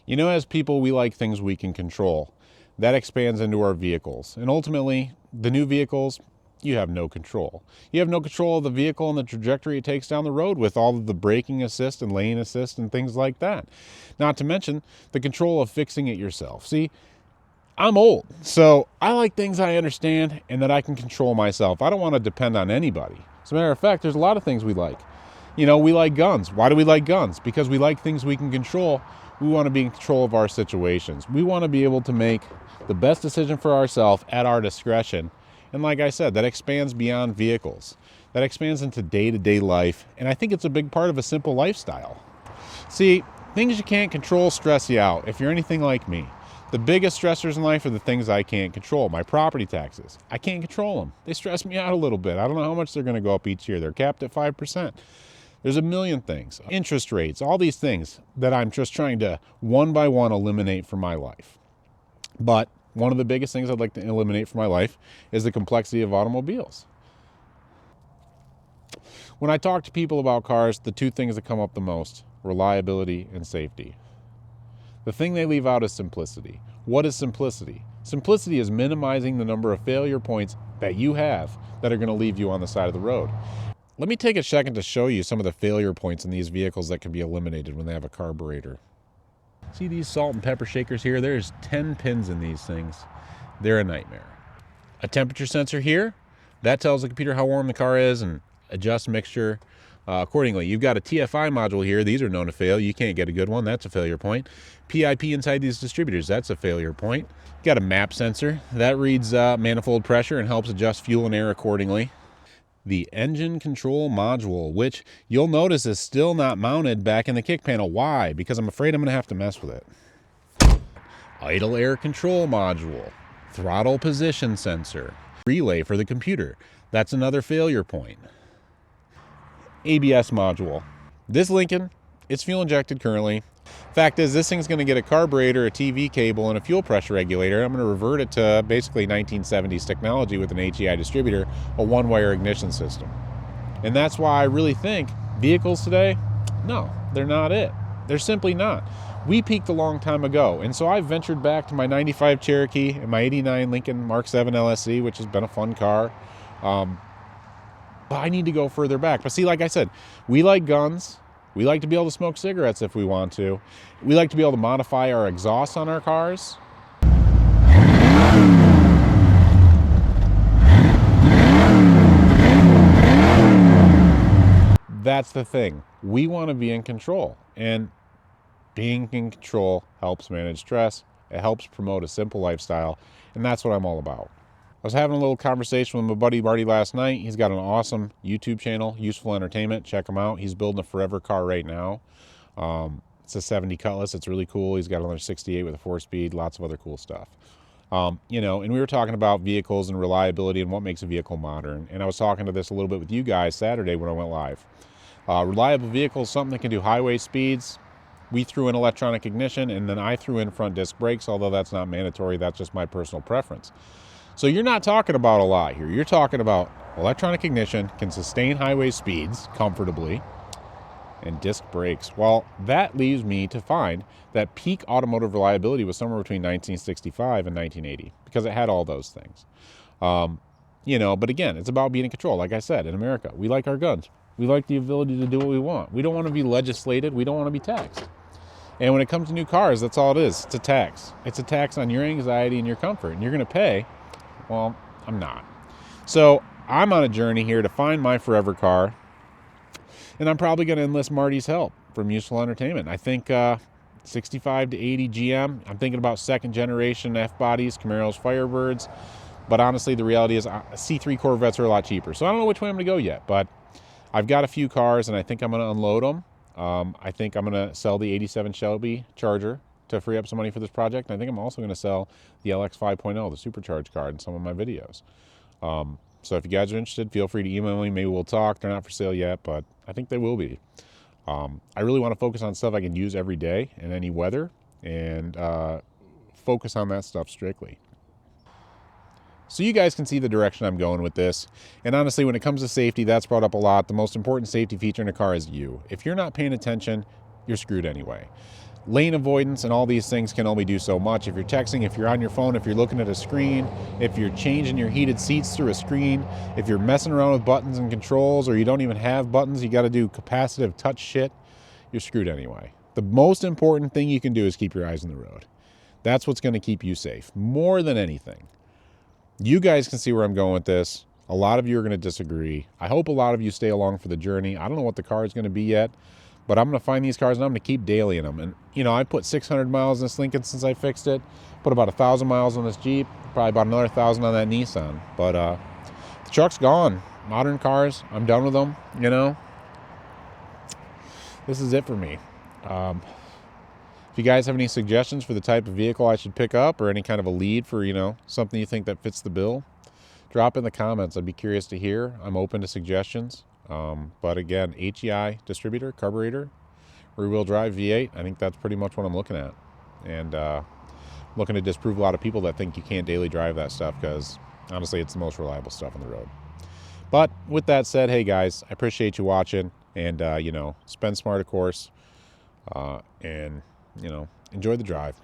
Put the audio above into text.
You know, as people, we like things we can control. That expands into our vehicles. And ultimately, the new vehicles, you have no control. You have no control of the vehicle and the trajectory it takes down the road with all of the braking assist and lane assist and things like that. Not to mention the control of fixing it yourself. See, I'm old, so I like things I understand and that I can control myself. I don't want to depend on anybody. As a matter of fact, there's a lot of things we like. You know, we like guns. Why do we like guns? Because we like things we can control. We want to be in control of our situations. We want to be able to make the best decision for ourselves at our discretion. And like I said, that expands beyond vehicles. That expands into day-to-day life. And I think it's a big part of a simple lifestyle. See, things you can't control stress you out if you're anything like me. The biggest stressors in life are the things I can't control. My property taxes. I can't control them. They stress me out a little bit. I don't know how much they're going to go up each year. They're capped at 5%. There's a million things. Interest rates, all these things that I'm just trying to one by one eliminate from my life. But one of the biggest things I'd like to eliminate from my life is the complexity of automobiles. When I talk to people about cars, the two things that come up the most, reliability and safety. The thing they leave out is simplicity. What is simplicity? Simplicity is minimizing the number of failure points that you have that are going to leave you on the side of the road. Let me take a second to show you some of the failure points in these vehicles that can be eliminated when they have a carburetor. See these salt and pepper shakers here? There's 10 pins in these things. They're a nightmare. A temperature sensor here, that tells the computer how warm the car is and adjusts mixture accordingly. You've got a TFI module here. These are known to fail. You can't get a good one. That's a failure point. PIP inside these distributors. That's a failure point. You've got a map sensor. That reads manifold pressure and helps adjust fuel and air accordingly. The engine control module, which you'll notice is still not mounted back in the kick panel. Why? Because I'm afraid I'm going to have to mess with it. Idle air control module. Throttle position sensor. Relay for the computer. That's another failure point. ABS module. This Lincoln, it's fuel injected currently. Fact is, this thing's going to get a carburetor, a TV cable, and a fuel pressure regulator. I'm going to revert it to basically 1970s technology with an HEI distributor, a one-wire ignition system. And that's why I really think vehicles today, no, they're not it. They're simply not. We peaked a long time ago, and so I've ventured back to my 95 Cherokee and my 89 Lincoln Mark 7 LSC, which has been a fun car. But I need to go further back. But see, like I said, we like guns. We like to be able to smoke cigarettes if we want to. We like to be able to modify our exhaust on our cars. That's the thing. We want to be in control. And being in control helps manage stress. It helps promote a simple lifestyle. And that's what I'm all about. I was having a little conversation with my buddy Marty last night. He's got an awesome YouTube channel, Useful Entertainment. Check him out. He's building a forever car right now. It's a 70 Cutlass. It's really cool. He's got another 68 with a 4-speed, lots of other cool stuff. You know, and we were talking about vehicles and reliability and what makes a vehicle modern. And I was talking to this a little bit with you guys Saturday when I went live. Reliable vehicle is something that can do highway speeds. We threw in electronic ignition, and then I threw in front disc brakes, although that's not mandatory. That's just my personal preference. So you're not talking about a lot here. You're talking about electronic ignition, can sustain highway speeds comfortably, and disc brakes. Well, that leaves me to find that peak automotive reliability was somewhere between 1965 and 1980 because it had all those things. You know, but again, it's about being in control. Like I said, in America, we like our guns. We like the ability to do what we want. We don't want to be legislated. We don't want to be taxed. And when it comes to new cars, that's all it is. It's a tax. It's a tax on your anxiety and your comfort. And you're going to pay. Well, I'm not. So I'm on a journey here to find my forever car. And I'm probably going to enlist Marty's help from Useful Entertainment. I think 65 to 80 GM. I'm thinking about second generation F-bodies, Camaros, Firebirds. But honestly, the reality is C3 Corvettes are a lot cheaper. So I don't know which way I'm going to go yet. But I've got a few cars, and I think I'm going to unload them. I think I'm going to sell the 87 Shelby Charger to free up some money for this project. And I think I'm also going to sell the LX 5.0, the supercharged car, in some of my videos. So if you guys are interested, feel free to email me. Maybe we'll talk. They're not for sale yet, but I think they will be. I really want to focus on stuff I can use every day in any weather and focus on that stuff strictly. So you guys can see the direction I'm going with this. And honestly, when it comes to safety, that's brought up a lot. The most important safety feature in a car is you. If you're not paying attention, you're screwed anyway. lane avoidance and all these things can only do so much. If you're texting, if you're on your phone, if you're looking at a screen, if you're changing your heated seats through a screen, if you're messing around with buttons and controls, or you don't even have buttons, you got to do capacitive touch shit, you're screwed anyway. The most important thing you can do is keep your eyes on the road. That's what's going to keep you safe more than anything. You guys can see where I'm going with this. A lot of you are going to disagree. I hope a lot of you stay along for the journey. I don't know what the car is going to be yet, but I'm going to find these cars and I'm going to keep dailying them. And, you know, I put 600 miles in this Lincoln since I fixed it. Put about 1,000 miles on this Jeep. Probably about another 1,000 on that Nissan. But the truck's gone. Modern cars, I'm done with them, you know. This is it for me. If you guys have any suggestions for the type of vehicle I should pick up, or any kind of a lead for, you know, something you think that fits the bill, drop in the comments. I'd be curious to hear. I'm open to suggestions. But again, HEI distributor, carburetor, rear-wheel drive V8, I think that's pretty much what I'm looking at. And looking to disprove a lot of people that think you can't daily drive that stuff, because honestly, it's the most reliable stuff on the road. But with that said, hey guys, I appreciate you watching. And, you know, spend smart, of course. And, you know, enjoy the drive.